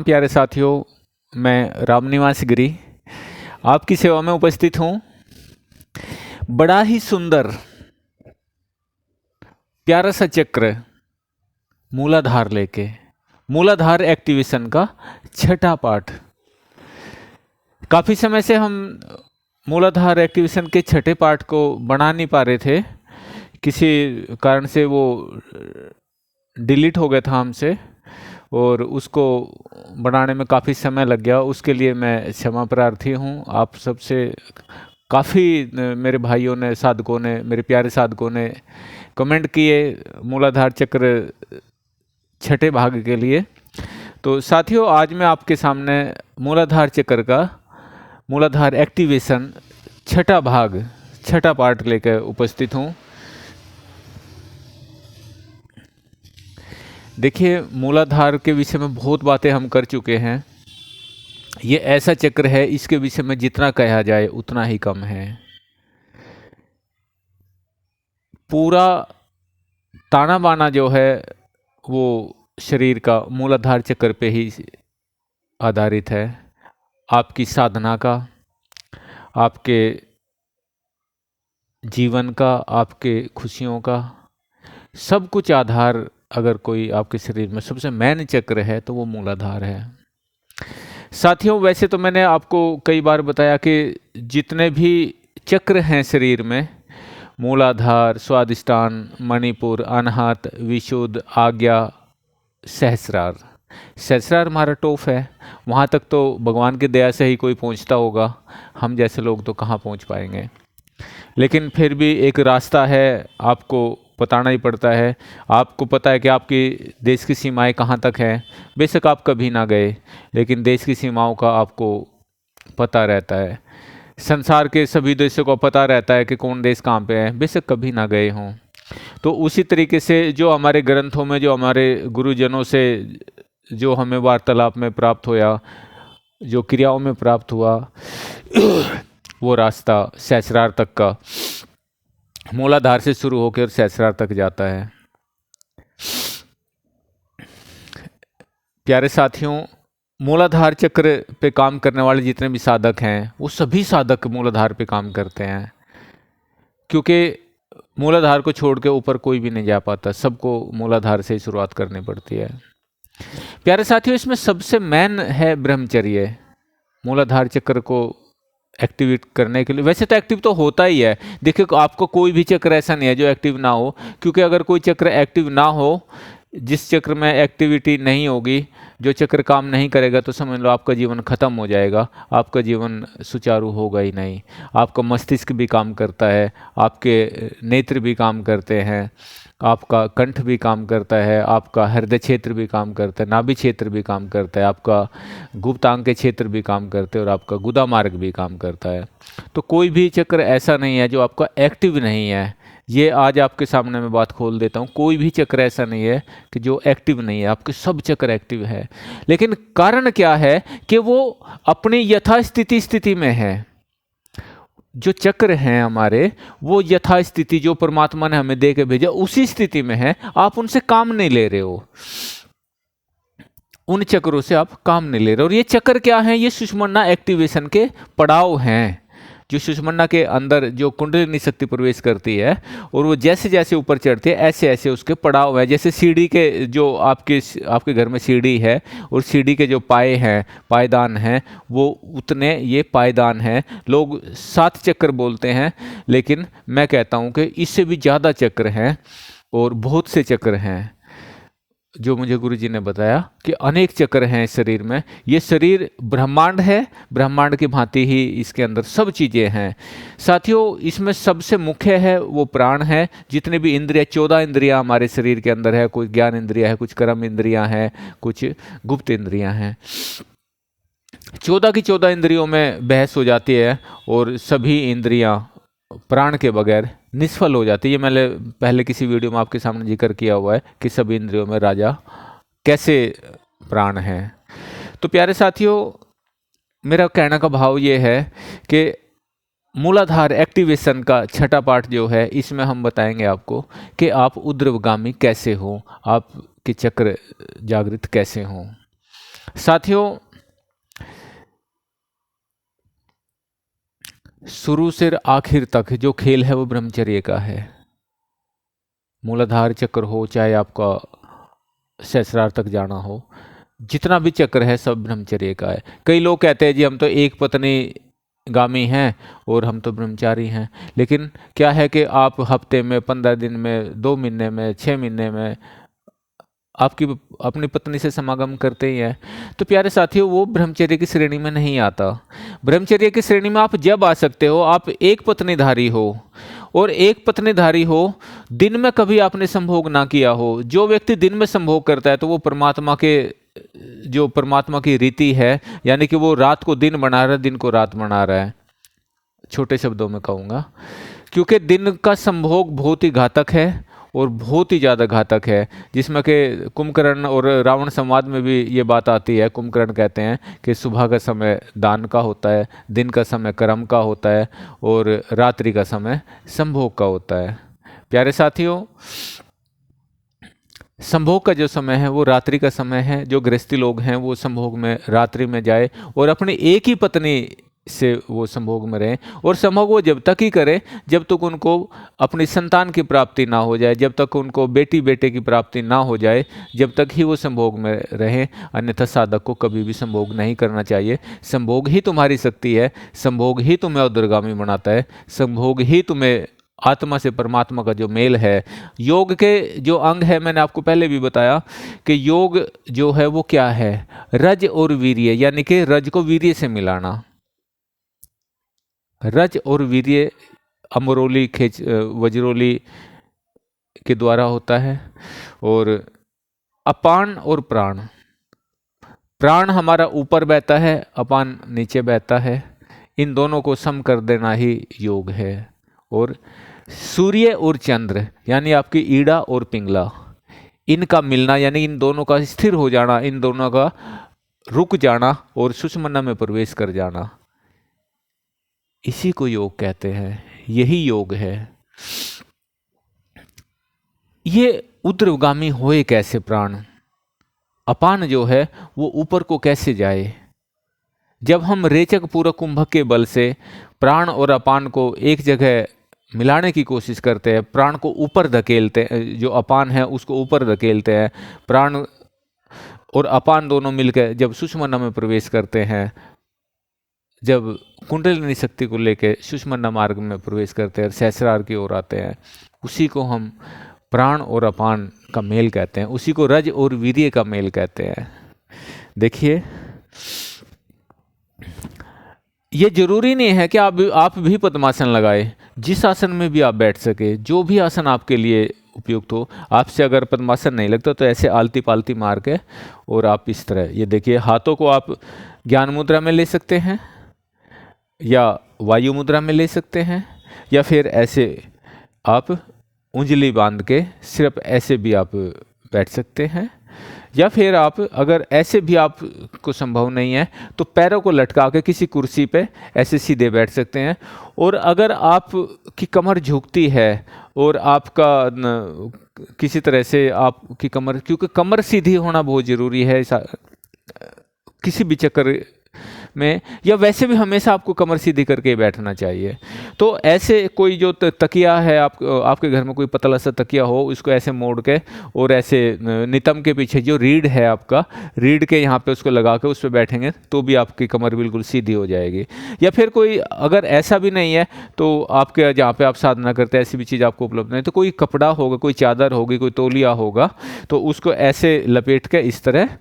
प्यारे साथियों, मैं रामनिवास गिरी आपकी सेवा में उपस्थित हूँ। बड़ा ही सुंदर प्यारा सा चक्र मूलाधार लेके मूलाधार एक्टिवेशन का छठा पाठ। काफ़ी समय से हम मूलाधार एक्टिवेशन के छठे पाठ को बना नहीं पा रहे थे, किसी कारण से वो डिलीट हो गया था हमसे और उसको बनाने में काफ़ी समय लग गया। उसके लिए मैं क्षमा प्रार्थी हूँ। आप सबसे काफ़ी मेरे भाइयों ने, साधकों ने, मेरे प्यारे साधकों ने कमेंट किए मूलाधार चक्र छठे भाग के लिए। तो साथियों, आज मैं आपके सामने मूलाधार चक्र का मूलाधार एक्टिवेशन छठा भाग, छठा पार्ट लेकर उपस्थित हूँ। देखिए, मूलाधार के विषय में बहुत बातें हम कर चुके हैं। ये ऐसा चक्र है, इसके विषय में जितना कहा जाए उतना ही कम है। पूरा ताना बाना जो है वो शरीर का मूलाधार चक्र पे ही आधारित है। आपकी साधना का, आपके जीवन का, आपके खुशियों का सब कुछ आधार अगर कोई आपके शरीर में सबसे मेन चक्र है तो वो मूलाधार है। साथियों, वैसे तो मैंने आपको कई बार बताया कि जितने भी चक्र हैं शरीर में, मूलाधार, स्वादिष्टान, मणिपुर, अनाहत, विशुद्ध, आज्ञा, सहस्रार। सहस्रार हमारा टॉप है, वहाँ तक तो भगवान की दया से ही कोई पहुँचता होगा। हम जैसे लोग तो कहाँ पहुँच पाएंगे, लेकिन फिर भी एक रास्ता है, आपको बताना ही पड़ता है। आपको पता है कि आपकी देश की सीमाएं कहाँ तक हैं। बेशक आप कभी ना गए, लेकिन देश की सीमाओं का आपको पता रहता है। संसार के सभी देशों को पता रहता है कि कौन देश कहाँ पे है, बेशक कभी ना गए हों। तो उसी तरीके से जो हमारे ग्रंथों में, जो हमारे गुरुजनों से जो हमें वार्तालाप में प्राप्त होया, जो क्रियाओं में प्राप्त हुआ, वो रास्ता सहस्रार तक का मूलाधार से शुरू होकर सहस्रार तक जाता है। प्यारे साथियों, मूलाधार चक्र पे काम करने वाले जितने भी साधक हैं वो सभी साधक मूलाधार पे काम करते हैं, क्योंकि मूलाधार को छोड़ के ऊपर कोई भी नहीं जा पाता। सबको मूलाधार से ही शुरुआत करनी पड़ती है। प्यारे साथियों, इसमें सबसे मेन है ब्रह्मचर्य। मूलाधार चक्र को एक्टिवेट करने के लिए, वैसे तो एक्टिव तो होता ही है। देखिए, आपको कोई भी चक्र ऐसा नहीं है जो एक्टिव ना हो, क्योंकि अगर कोई चक्र एक्टिव ना हो, जिस चक्र में एक्टिविटी नहीं होगी, जो चक्र काम नहीं करेगा, तो समझ लो आपका जीवन खत्म हो जाएगा। आपका जीवन सुचारू होगा ही नहीं। आपका मस्तिष्क भी काम करता है, आपके नेत्र भी काम करते हैं, आपका कंठ भी काम करता है, आपका हृदय क्षेत्र भी काम करता है, नाभि क्षेत्र भी काम करता है, आपका गुप्तांग के क्षेत्र भी काम करते हैं और आपका गुदा मार्ग भी काम करता है। तो कोई भी चक्र ऐसा नहीं है जो आपका एक्टिव नहीं है। ये आज आपके सामने मैं बात खोल देता हूँ, कोई भी चक्र ऐसा नहीं है कि जो एक्टिव नहीं है। आपके सब चक्र एक्टिव है, लेकिन कारण क्या है कि वो अपनी यथास्थिति में है। जो चक्र हैं हमारे, वो यथास्थिति जो परमात्मा ने हमें दे के भेजा उसी स्थिति में है। आप उनसे काम नहीं ले रहे हो, उन चक्रों से आप काम नहीं ले रहे। और ये चक्र क्या है? ये सुषुम्ना एक्टिवेशन के पड़ाव हैं। जो सुषुम्ना के अंदर जो कुंडलिनी शक्ति प्रवेश करती है और वो जैसे जैसे ऊपर चढ़ती है, ऐसे ऐसे उसके पड़ाव है। जैसे सीढ़ी के, जो आपके घर में सीढ़ी है और सीढ़ी के जो पाए हैं, पायदान हैं, वो उतने ये पायदान हैं। लोग 7 चक्र बोलते हैं, लेकिन मैं कहता हूँ कि इससे भी ज़्यादा चक्र हैं और बहुत से चक्र हैं। जो मुझे गुरुजी ने बताया कि अनेक चक्र हैं इस शरीर में। ये शरीर ब्रह्मांड है, ब्रह्मांड की भांति ही इसके अंदर सब चीज़ें हैं। साथियों, इसमें सबसे मुख्य है वो प्राण है। जितने भी इंद्रिया, 14 इंद्रियां हमारे शरीर के अंदर है। कुछ ज्ञान इंद्रिया है, कुछ कर्म इंद्रियां हैं, कुछ गुप्त इंद्रियां हैं। 14 की 14 इंद्रियों में बहस हो जाती है और सभी इंद्रियां प्राण के बगैर निष्फल हो जाती है। ये मैंने पहले किसी वीडियो में आपके सामने जिक्र किया हुआ है कि सभी इंद्रियों में राजा कैसे प्राण हैं। तो प्यारे साथियों, मेरा कहने का भाव ये है कि मूलाधार एक्टिवेशन का छठा पार्ट जो है, इसमें हम बताएंगे आपको कि आप ऊर्ध्वगामी कैसे हो, आपके चक्र जागृत कैसे हों। साथियों, शुरू से आखिर तक जो खेल है वो ब्रह्मचर्य का है। मूलाधार चक्र हो, चाहे आपका सहस्रार तक जाना हो, जितना भी चक्र है सब ब्रह्मचर्य का है। कई लोग कहते हैं जी हम तो एक पत्नी गामी हैं और हम तो ब्रह्मचारी हैं, लेकिन क्या है कि आप हफ्ते में, 15 दिन में, 2 महीने में, 6 महीने में आपकी अपनी पत्नी से समागम करते ही हैं। तो प्यारे साथियों, वो ब्रह्मचर्य की श्रेणी में नहीं आता। ब्रह्मचर्य की श्रेणी में आप जब आ सकते हो, आप एक पत्नीधारी हो, और एक पत्नीधारी हो, दिन में कभी आपने संभोग ना किया हो। जो व्यक्ति दिन में संभोग करता है तो वो परमात्मा के, जो परमात्मा की रीति है, यानी कि वो रात को दिन बना रहा है, दिन को रात बना रहा है, छोटे शब्दों में कहूँगा। क्योंकि दिन का संभोग बहुत ही घातक है और बहुत ही ज़्यादा घातक है, जिसमें कि कुंभकर्ण और रावण संवाद में भी ये बात आती है। कुंभकर्ण कहते हैं कि सुबह का समय दान का होता है, दिन का समय कर्म का होता है, और रात्रि का समय संभोग का होता है। प्यारे साथियों, संभोग का जो समय है वो रात्रि का समय है। जो गृहस्थी लोग हैं वो संभोग में रात्रि में जाए और अपनी एक ही पत्नी से वो संभोग में रहें, और संभोग वो जब तक ही करें जब तक उनको अपनी संतान की प्राप्ति ना हो जाए, जब तक उनको बेटी बेटे की प्राप्ति ना हो जाए, जब तक ही वो संभोग में रहें। अन्यथा साधक को कभी भी संभोग नहीं करना चाहिए। संभोग ही तुम्हारी शक्ति है, संभोग ही तुम्हें उद्गामी बनाता है, संभोग ही तुम्हें आत्मा से परमात्मा का जो मेल है। योग के जो अंग है, मैंने आपको पहले भी बताया कि योग जो है वो क्या है, रज और वीर्य, यानी कि रज को वीर्य से मिलाना। रज और वीर्य अमरोली खेच वज्रोली के द्वारा होता है। और अपान और प्राण, प्राण हमारा ऊपर बहता है, अपान नीचे बहता है, इन दोनों को सम कर देना ही योग है। और सूर्य और चंद्र, यानी आपकी ईड़ा और पिंगला, इनका मिलना, यानी इन दोनों का स्थिर हो जाना, इन दोनों का रुक जाना और सुषुम्ना में प्रवेश कर जाना, इसी को योग कहते हैं। यही योग है। ये ऊर्ध्वगामी होए कैसे प्राण? अपान जो है वो ऊपर को कैसे जाए? जब हम रेचक पूरक कुंभक के बल से प्राण और अपान को एक जगह मिलाने की कोशिश करते हैं, प्राण को ऊपर धकेलते हैं, जो अपान है उसको ऊपर धकेलते हैं, प्राण और अपान दोनों मिलकर जब सुषुम्ना में प्रवेश करते हैं, जब कुंडलिनी शक्ति को लेकर सुषुम्ना मार्ग में प्रवेश करते हैं, सहस्रार की ओर आते हैं, उसी को हम प्राण और अपान का मेल कहते हैं, उसी को रज और वीर्य का मेल कहते हैं। देखिए, ये जरूरी नहीं है कि आप भी पद्मासन लगाए, जिस आसन में भी आप बैठ सके, जो भी आसन आपके लिए उपयुक्त हो। आपसे अगर पद्मासन नहीं लगता तो ऐसे आलती पालती मार के और आप इस तरह, ये देखिए, हाथों को आप ज्ञान मुद्रा में ले सकते हैं या वायु मुद्रा में ले सकते हैं, या फिर ऐसे आप उंगली बांध के सिर्फ ऐसे भी आप बैठ सकते हैं, या फिर आप अगर ऐसे भी आपको संभव नहीं है तो पैरों को लटका के किसी कुर्सी पे ऐसे सीधे बैठ सकते हैं। और अगर आपकी कमर झुकती है और आपका किसी तरह से आपकी कमर, क्योंकि कमर सीधी होना बहुत ज़रूरी है किसी भी चक्कर में, या वैसे भी हमेशा आपको कमर सीधी करके बैठना चाहिए। तो ऐसे कोई जो तकिया है, आपके घर में कोई पतला सा तकिया हो, उसको ऐसे मोड़ के और ऐसे नितंब के पीछे जो रीढ़ है आपका, रीढ़ के यहाँ पे उसको लगा के उस पर बैठेंगे तो भी आपकी कमर बिल्कुल सीधी हो जाएगी। या फिर कोई अगर ऐसा भी नहीं है तो आपके जहाँ पे आप साधना करते हैं ऐसी भी चीज़ आपको उपलब्ध नहीं, तो कोई कपड़ा होगा, कोई चादर होगी, कोई तौलिया होगा, तो उसको ऐसे लपेट के इस तरह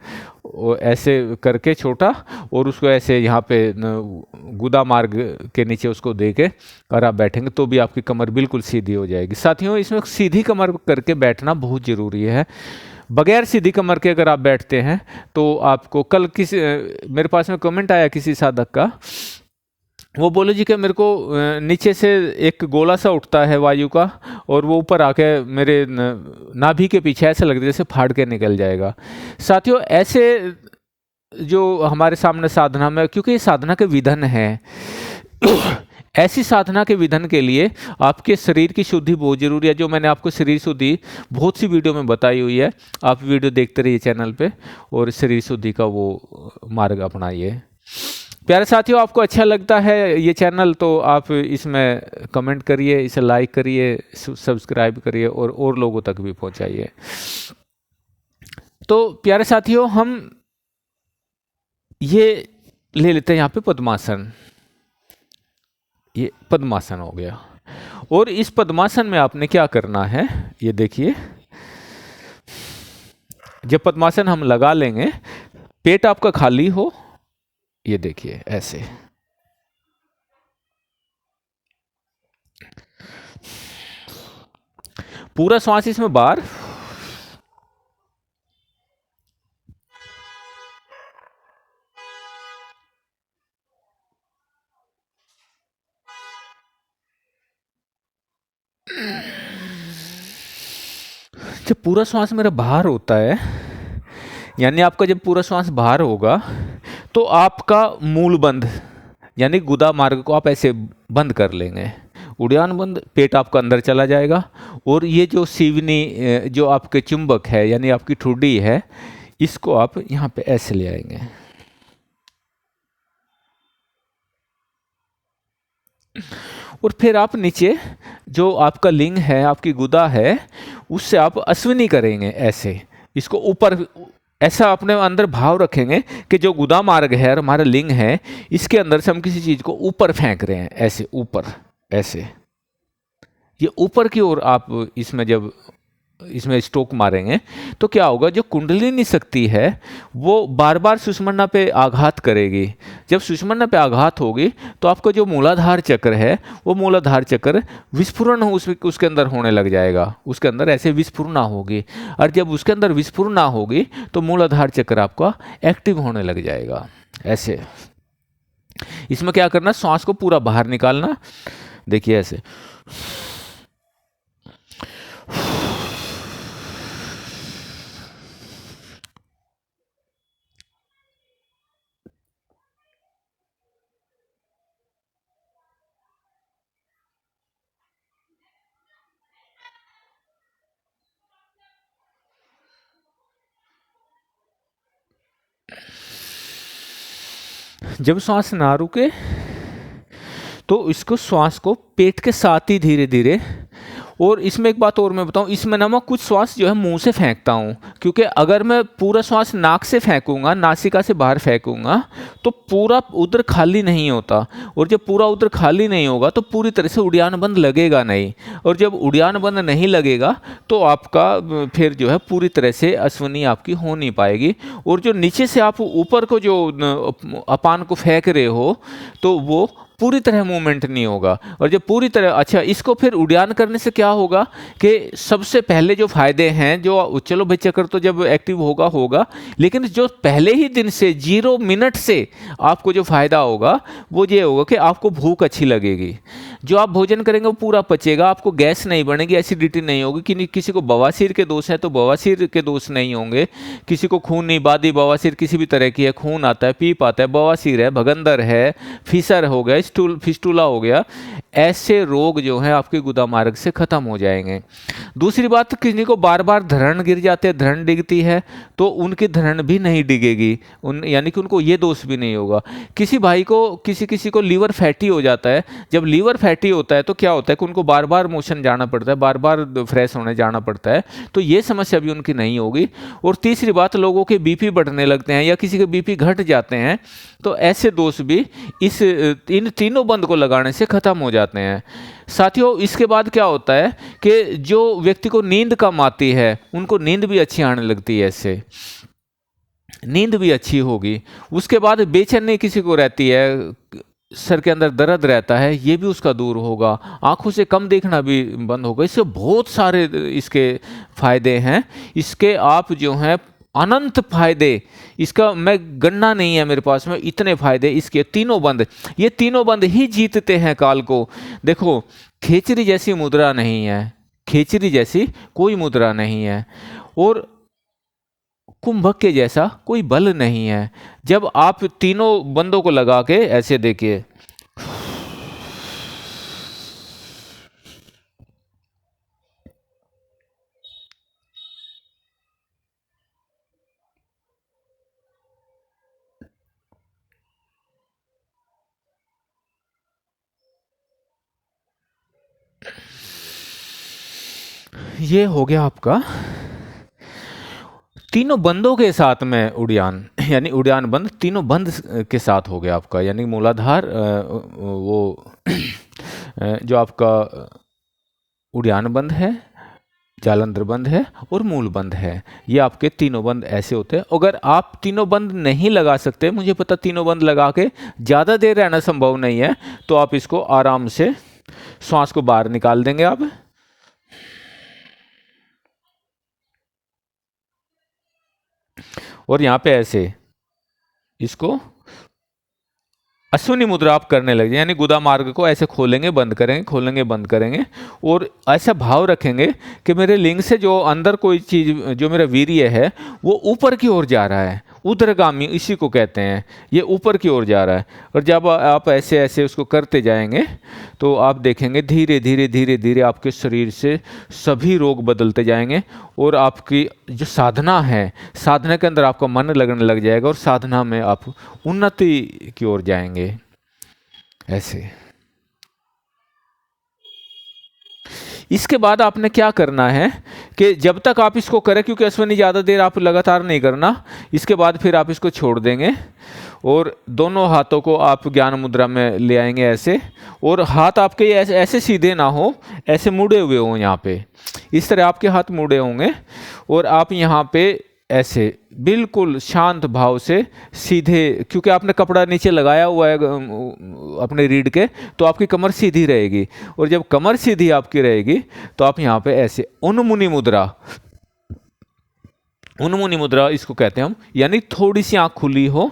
ऐसे करके छोटा, और उसको ऐसे यहाँ पे गुदा मार्ग के नीचे उसको दे के और आप बैठेंगे तो भी आपकी कमर बिल्कुल सीधी हो जाएगी। साथियों, इसमें सीधी कमर करके बैठना बहुत ज़रूरी है। बगैर सीधी कमर के अगर आप बैठते हैं तो आपको, कल मेरे पास में कमेंट आया किसी साधक का, वो बोले जी कि मेरे को नीचे से एक गोला सा उठता है वायु का, और वो ऊपर आके मेरे नाभि के पीछे ऐसा लगता है जैसे फाड़ के निकल जाएगा। साथियों, ऐसे जो हमारे सामने साधना में, क्योंकि ये साधना के विधान है, ऐसी साधना के विधन के लिए आपके शरीर की शुद्धि बहुत जरूरी है। जो मैंने आपको शरीर शुद्धि बहुत सी वीडियो में बताई हुई है, आप वीडियो देखते रहिए चैनल पे और शरीर शुद्धि का वो मार्ग अपनाइए। प्यारे साथियों, आपको अच्छा लगता है ये चैनल तो आप इसमें कमेंट करिए, इसे लाइक करिए, सब्सक्राइब करिए और लोगों तक भी पहुंचाइए। तो प्यारे साथियों, हम ये ले लेते हैं यहाँ पे पद्मासन। ये पद्मासन हो गया। और इस पद्मासन में आपने क्या करना है, ये देखिए। जब पद्मासन हम लगा लेंगे, पेट आपका खाली हो, ये देखिए ऐसे। पूरा श्वास इसमें बाहर, जब पूरा श्वास मेरा बाहर होता है, यानी आपका जब पूरा श्वास बाहर होगा तो आपका मूल बंध यानी गुदा मार्ग को आप ऐसे बंद कर लेंगे। उड़ान बंद, पेट आपका अंदर चला जाएगा और ये जो सीवनी जो आपके चुंबक है यानी आपकी ठुड्डी है, इसको आप यहाँ पे ऐसे ले आएंगे। और फिर आप नीचे जो आपका लिंग है, आपकी गुदा है, उससे आप अश्विनी करेंगे ऐसे। इसको ऊपर ऐसा अपने अंदर भाव रखेंगे कि जो गुदा मार्ग है और हमारा लिंग है, इसके अंदर से हम किसी चीज को ऊपर फेंक रहे हैं, ऐसे ऊपर, ऐसे ये ऊपर की ओर आप इसमें जब इसमें स्ट्रोक मारेंगे तो क्या होगा, जो कुंडलिनी शक्ति है वो बार बार सुषुम्ना पे आघात करेगी। जब सुषुम्ना पे आघात होगी तो आपका जो मूलाधार चक्र है, वो मूलाधार चक्र विस्फुरण उसके अंदर होने लग जाएगा। उसके अंदर ऐसे विस्फुरना होगी, और जब उसके अंदर विस्फुरना होगी तो मूलाधार चक्र आपका एक्टिव होने लग जाएगा ऐसे। इसमें क्या करना, श्वास को पूरा बाहर निकालना, देखिए ऐसे। जब श्वास ना रुके तो इसको श्वास को पेट के साथ ही धीरे धीरे, और इसमें एक बात और मैं बताऊं, इसमें ना मैं कुछ श्वास जो है मुंह से फेंकता हूं, क्योंकि अगर मैं पूरा श्वास नाक से फेंकूंगा, नासिका से बाहर फेंकूंगा, तो पूरा उधर खाली नहीं होता, और जब पूरा उधर खाली नहीं होगा तो पूरी तरह से उड़ान बंद लगेगा नहीं, और जब उड़ान बंद नहीं लगेगा तो आपका फिर जो है पूरी तरह से अश्विनी आपकी हो नहीं पाएगी। और जो नीचे से आप ऊपर को जो अपान को फेंक रहे हो तो वो पूरी तरह मूवमेंट नहीं होगा। और जब पूरी तरह, अच्छा, इसको फिर उड़ान करने से क्या होगा कि सबसे पहले जो फायदे हैं, जो चलो भाई चक्र तो जब एक्टिव होगा होगा, लेकिन जो पहले ही दिन से 0 मिनट से आपको जो फायदा होगा वो ये होगा कि आपको भूख अच्छी लगेगी, जो आप भोजन करेंगे वो पूरा पचेगा, आपको गैस नहीं बनेगी, एसिडिटी नहीं होगी। किसी को बवासीर के दोष है तो बवासीर के दोष नहीं होंगे, किसी को खून नहीं, बादी बवासीर किसी भी तरह की है, खून आता है, पीप आता है, बवासीर है, भगंदर है, फीसर हो गया, फिस्टूला हो गया, ऐसे रोग जो हैं आपके गुदा मार्ग से खत्म हो जाएंगे। दूसरी बात, किसी को बार बार धरण गिर जाते हैं, धरण डिगती है, तो उनकी धरण भी नहीं डिगेगी, यानी कि उनको ये दोष भी नहीं होगा। किसी भाई को, किसी को लीवर फैटी हो जाता है, जब लीवर फैटी होता है तो क्या होता है कि उनको बार बार मोशन जाना पड़ता है, बार बार फ्रेश होने जाना पड़ता है, तो ये समस्या भी उनकी नहीं होगी। और तीसरी बात, लोगों के बीपी बढ़ने लगते हैं या किसी के बीपी घट जाते हैं, तो ऐसे दोष भी इन तीनों बंद को लगाने से खत्म हो जाते हैं। साथियों, इसके बाद क्या होता है कि जो व्यक्ति को नींद कम आती है उनको नींद भी अच्छी आने लगती है, इससे नींद भी अच्छी होगी। उसके बाद बेचैनी किसी को रहती है, सर के अंदर दर्द रहता है, ये भी उसका दूर होगा, आंखों से कम देखना भी बंद होगा। इससे बहुत सारे इसके फायदे हैं। इसके आप जो हैं अनंत फायदे, इसका मैं गणना नहीं है मेरे पास में, इतने फायदे इसके। तीनों बंद, ये तीनों बंद ही जीतते हैं काल को। देखो, खेचरी जैसी मुद्रा नहीं है, खेचरी जैसी कोई मुद्रा नहीं है, और कुंभक के जैसा कोई बल नहीं है। जब आप तीनों बंदों को लगा के ऐसे देखिए, ये हो गया आपका तीनों बंदों के साथ में उड़ान, यानी उड़ान बंद तीनों बंद के साथ हो गया आपका, यानी मूलाधार वो जो आपका उड़ान बंद है, जालंधर बंद है और मूल बंद है। ये आपके तीनों बंद ऐसे होते हैं। अगर आप तीनों बंद नहीं लगा सकते, मुझे पता तीनों बंद लगा के ज़्यादा देर रहना संभव नहीं है, तो आप इसको आराम से श्वास को बाहर निकाल देंगे आप, और यहाँ पे ऐसे इसको अश्विनी मुद्रा आप करने लगे, यानी गुदा मार्ग को ऐसे खोलेंगे बंद करेंगे, खोलेंगे बंद करेंगे, और ऐसा भाव रखेंगे कि मेरे लिंग से जो अंदर कोई चीज, जो मेरा वीर्य है वो ऊपर की ओर जा रहा है, उदरगामी इसी को कहते हैं, ये ऊपर की ओर जा रहा है। और जब आप ऐसे ऐसे उसको करते जाएंगे तो आप देखेंगे धीरे धीरे धीरे धीरे आपके शरीर से सभी रोग बदलते जाएंगे, और आपकी जो साधना है, साधना के अंदर आपका मन लगने लग जाएगा, और साधना में आप उन्नति की ओर जाएंगे। ऐसे इसके बाद आपने क्या करना है कि जब तक आप इसको करें, क्योंकि अश्विनी ज़्यादा देर आप लगातार नहीं करना, इसके बाद फिर आप इसको छोड़ देंगे और दोनों हाथों को आप ज्ञान मुद्रा में ले आएंगे ऐसे, और हाथ आपके ऐसे ऐसे सीधे ना हो, ऐसे मुड़े हुए हों, यहाँ पे इस तरह आपके हाथ मुड़े होंगे, और आप यहाँ पे ऐसे बिल्कुल शांत भाव से सीधे, क्योंकि आपने कपड़ा नीचे लगाया हुआ है अपने रीढ़ के, तो आपकी कमर सीधी रहेगी, और जब कमर सीधी आपकी रहेगी तो आप यहाँ पे ऐसे उन्मुनी मुद्रा, उन्मुनी मुद्रा इसको कहते हैं हम, यानी थोड़ी सी आंख खुली हो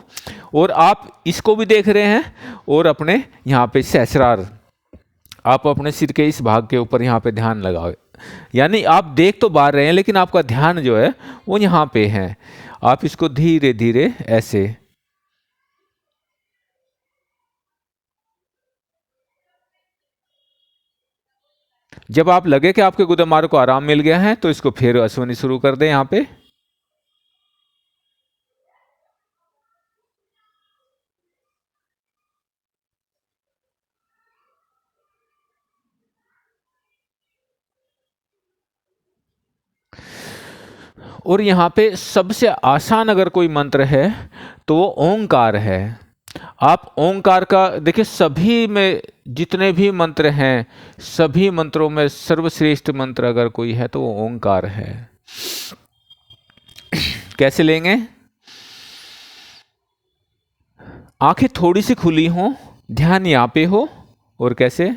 और आप इसको भी देख रहे हैं, और अपने यहाँ पे सहस्रार, आप अपने सिर के इस भाग के ऊपर यहाँ पे ध्यान लगाओ, यानी आप देख तो बाहर रहे हैं लेकिन आपका ध्यान जो है वो यहाँ पे है। आप इसको धीरे धीरे ऐसे, जब आप लगे कि आपके गुदा मार्ग को आराम मिल गया है तो इसको फिर अश्विनी शुरू कर दें यहाँ पे। और यहाँ पे सबसे आसान अगर कोई मंत्र है तो वो ओंकार है। आप ओंकार का देखिए, सभी में जितने भी मंत्र हैं, सभी मंत्रों में सर्वश्रेष्ठ मंत्र अगर कोई है तो वो ओंकार है। कैसे लेंगे? आंखें थोड़ी सी खुली हों, ध्यान यहाँ पे हो, और कैसे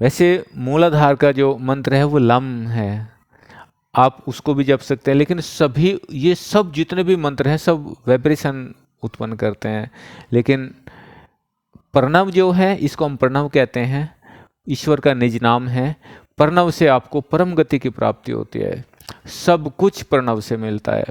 वैसे मूलाधार का जो मंत्र है वो लम है, आप उसको भी जप सकते हैं, लेकिन सभी ये सब जितने भी मंत्र हैं सब वाइब्रेशन उत्पन्न करते हैं। लेकिन प्रणव जो है, इसको हम प्रणव कहते हैं, ईश्वर का निज नाम है। प्रणव से आपको परम गति की प्राप्ति होती है, सब कुछ प्रणव से मिलता है।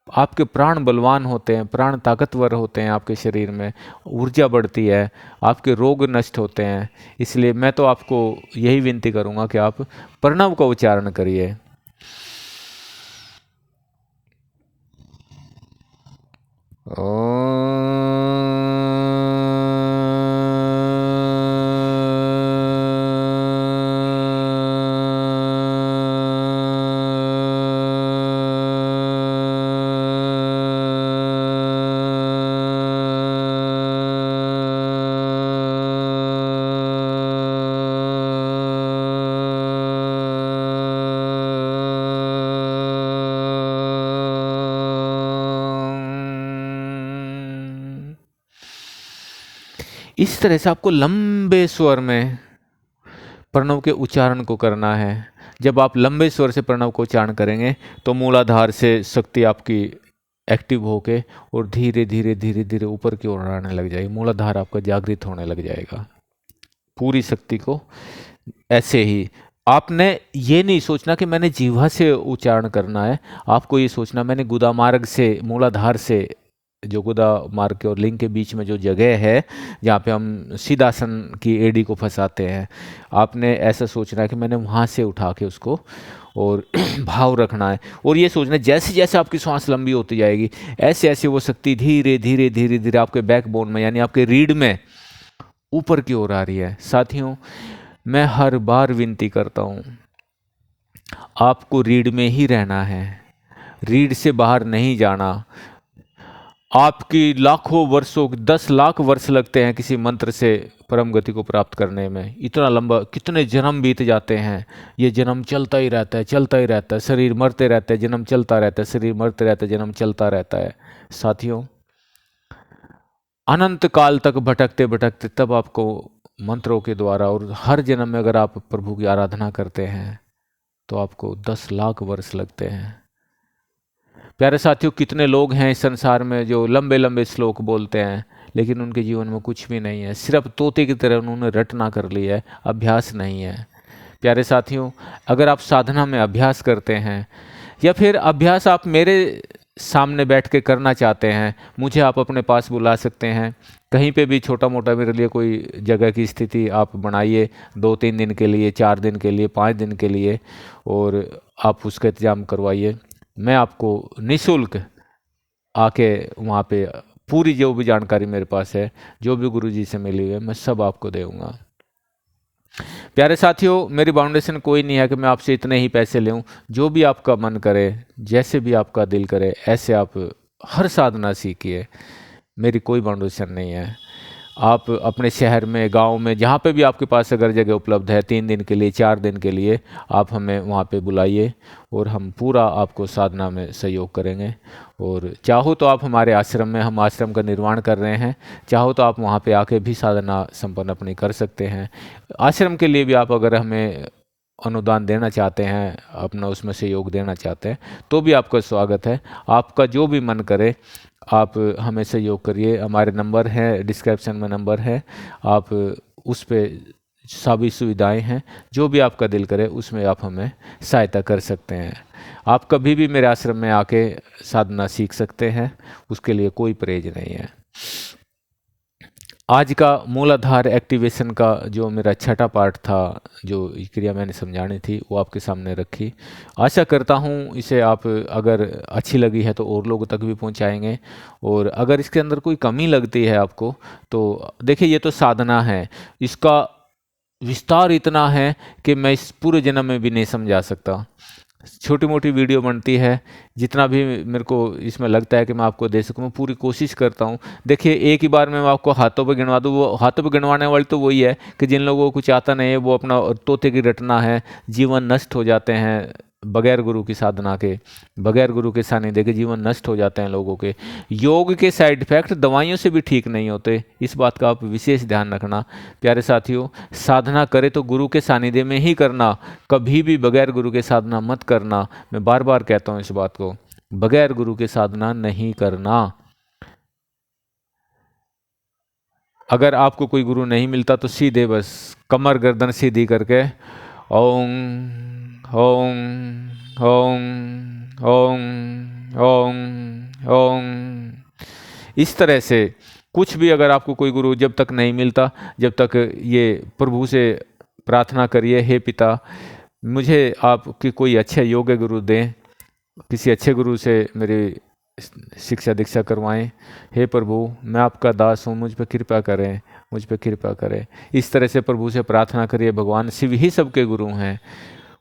आपके प्राण बलवान होते हैं, प्राण ताकतवर होते हैं, आपके शरीर में ऊर्जा बढ़ती है, आपके रोग नष्ट होते हैं। इसलिए मैं तो आपको यही विनती करूंगा कि आप प्रणव का उच्चारण करिए। इस तरह से आपको लंबे स्वर में प्रणव के उच्चारण को करना है। जब आप लंबे स्वर से प्रणव को उच्चारण करेंगे तो मूलाधार से शक्ति आपकी एक्टिव होके और धीरे धीरे धीरे धीरे ऊपर की ओर आने लग जाएगी, मूलाधार आपका जागृत होने लग जाएगा। पूरी शक्ति को। ऐसे ही आपने ये नहीं सोचना कि मैंने जीवा से उच्चारण करना है, आपको ये सोचना मैंने गुदा मार्ग से, मूलाधार से, जो गुदा मार्ग के और लिंग के बीच में जो जगह है जहाँ पे हम सीधासन की एड़ी को फंसाते हैं, आपने ऐसा सोचना है कि मैंने वहाँ से उठा के उसको, और भाव रखना है। और ये सोचना जैसे जैसे आपकी सांस लंबी होती जाएगी ऐसे ऐसे वो शक्ति धीरे धीरे धीरे धीरे आपके बैकबोन में, यानी आपके रीढ़ में ऊपर की ओर आ रही है। साथियों, मैं हर बार विनती करता हूँ, आपको रीढ़ में ही रहना है, रीढ़ से बाहर नहीं जाना। आपकी लाखों वर्षों, 10 लाख वर्ष लगते हैं किसी मंत्र से परम गति को प्राप्त करने में। इतना लंबा, कितने जन्म बीत जाते हैं। ये जन्म चलता ही रहता है, चलता ही रहता है, शरीर मरते रहते हैं, जन्म चलता रहता है, शरीर मरते रहता है, जन्म चलता रहता है। साथियों, अनंत काल तक भटकते भटकते तब आपको मंत्रों के द्वारा, और हर जन्म में अगर आप प्रभु की आराधना करते हैं तो आपको 10 लाख वर्ष लगते हैं। प्यारे साथियों, कितने लोग हैं इस संसार में जो लंबे लंबे श्लोक बोलते हैं लेकिन उनके जीवन में कुछ भी नहीं है, सिर्फ तोते की तरह उन्होंने रटना कर लिया है, अभ्यास नहीं है। प्यारे साथियों, अगर आप साधना में अभ्यास करते हैं या फिर अभ्यास आप मेरे सामने बैठ के करना चाहते हैं, मुझे आप अपने पास बुला सकते हैं। कहीं पे भी छोटा मोटा मेरे लिए कोई जगह की स्थिति आप बनाइए, 2-3 दिन के लिए, 4 दिन के लिए, 5 दिन के लिए, और आप उसका इंतज़ाम करवाइए। मैं आपको निःशुल्क आके वहाँ पे पूरी जो भी जानकारी मेरे पास है, जो भी गुरुजी से मिली है, मैं सब आपको दूंगा। प्यारे साथियों, मेरी बाउंडेशन कोई नहीं है कि मैं आपसे इतने ही पैसे लूँ। जो भी आपका मन करे, जैसे भी आपका दिल करे, ऐसे आप हर साधना सीखिए। मेरी कोई बाउंडेशन नहीं है। आप अपने शहर में, गांव में, जहाँ पे भी आपके पास अगर जगह उपलब्ध है, 3 दिन के लिए, 4 दिन के लिए, आप हमें वहाँ पे बुलाइए और हम पूरा आपको साधना में सहयोग करेंगे। और चाहो तो आप हमारे आश्रम में, हम आश्रम का निर्माण कर रहे हैं, चाहो तो आप वहाँ पे आके भी साधना संपन्न अपनी कर सकते हैं। आश्रम के लिए भी आप अगर हमें अनुदान देना चाहते हैं, अपना उसमें सहयोग देना चाहते हैं, तो भी आपका स्वागत है। आपका जो भी मन करे आप हमें सहयोग करिए। हमारे नंबर हैं, डिस्क्रिप्शन में नंबर है, आप उस पर सभी सुविधाएं हैं। जो भी आपका दिल करे उसमें आप हमें सहायता कर सकते हैं। आप कभी भी मेरे आश्रम में आके साधना सीख सकते हैं, उसके लिए कोई परहेज नहीं है। आज का मूलाधार एक्टिवेशन का जो मेरा छठा पार्ट था, जो क्रिया मैंने समझानी थी, वो आपके सामने रखी। आशा करता हूँ इसे आप अगर अच्छी लगी है तो और लोगों तक भी पहुँचाएंगे। और अगर इसके अंदर कोई कमी लगती है आपको, तो देखिए ये तो साधना है, इसका विस्तार इतना है कि मैं इस पूरे जन्म में भी नहीं समझा सकता। छोटी मोटी वीडियो बनती है, जितना भी मेरे को इसमें लगता है कि मैं आपको दे सकूँ, मैं पूरी कोशिश करता हूँ। देखिए, एक ही बार में मैं आपको हाथों पे गिनवा दूँ, वो हाथों पे गिनवाने वाली तो वही है कि जिन लोगों को कुछ आता नहीं है, वो अपना तोते की रटना है, जीवन नष्ट हो जाते हैं बगैर गुरु की साधना के, बगैर गुरु के सानिध्य के जीवन नष्ट हो जाते हैं लोगों के। योग के साइड इफेक्ट दवाइयों से भी ठीक नहीं होते, इस बात का आप विशेष ध्यान रखना। प्यारे साथियों, साधना करे तो गुरु के सानिध्य में ही करना, कभी भी बगैर गुरु के साधना मत करना। मैं बार बार कहता हूँ इस बात को, बगैर गुरु के साधना नहीं करना। अगर आपको कोई गुरु नहीं मिलता तो सीधे बस कमर गर्दन सीधी करके ओम ओम ओम ओम ओम ओम, इस तरह से कुछ भी, अगर आपको कोई गुरु जब तक नहीं मिलता, जब तक ये प्रभु से प्रार्थना करिए, हे पिता मुझे आपकी कोई अच्छे योग्य गुरु दें, किसी अच्छे गुरु से मेरी शिक्षा दीक्षा करवाएं। हे प्रभु, मैं आपका दास हूँ, मुझ पर कृपा करें, मुझ पर कृपा करें। इस तरह से प्रभु से प्रार्थना करिए। भगवान शिव ही सबके गुरु हैं,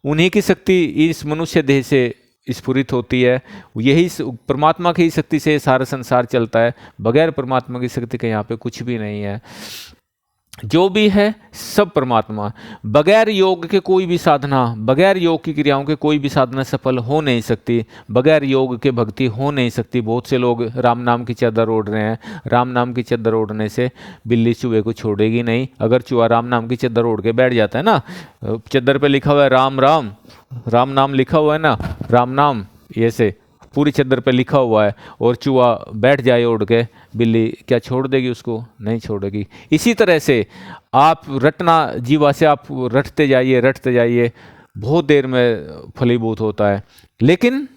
उन्हीं की शक्ति इस मनुष्य देह से स्फुरित होती है, यही परमात्मा की शक्ति से सारा संसार चलता है। बगैर परमात्मा की शक्ति के यहाँ पे कुछ भी नहीं है, जो भी है सब परमात्मा। बगैर योग के कोई भी साधना, बगैर योग की क्रियाओं के कोई भी साधना सफल हो नहीं सकती, बगैर योग के भक्ति हो नहीं सकती। बहुत से लोग राम नाम की चादर ओढ़ रहे हैं, राम नाम की चादर ओढ़ने से बिल्ली चूहे को छोड़ेगी नहीं। अगर चूहा राम नाम की चादर ओढ़ के बैठ जाता है ना, चादर पे लिखा हुआ है राम राम, राम नाम लिखा हुआ है ना, राम नाम, ये से पूरी चादर पे लिखा हुआ है और चूहा बैठ जाए उड़ के, बिल्ली क्या छोड़ देगी उसको? नहीं छोड़ेगी। इसी तरह से आप रटना, जीवा से आप रटते जाइए, बहुत देर में फलीभूत होता है। लेकिन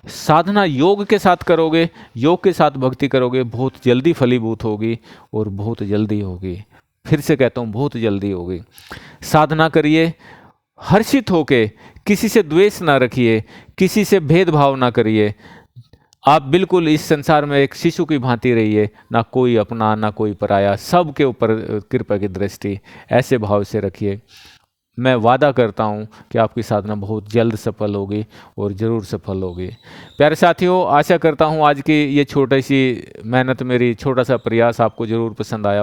साधना योग के साथ करोगे, योग के साथ भक्ति करोगे, बहुत जल्दी फलीभूत होगी और बहुत जल्दी होगी। फिर से कहता हूँ, बहुत जल्दी होगी। साधना करिए हर्षित होके, किसी से द्वेष ना रखिए, किसी से भेदभाव ना करिए। आप बिल्कुल इस संसार में एक शिशु की भांति रहिए, ना कोई अपना ना कोई पराया, सबके ऊपर कृपा की दृष्टि, ऐसे भाव से रखिए। मैं वादा करता हूँ कि आपकी साधना बहुत जल्द सफल होगी और ज़रूर सफल होगी। प्यारे साथियों, आशा करता हूँ आज की ये छोटी सी मेहनत, मेरी छोटा सा प्रयास आपको ज़रूर पसंद आया।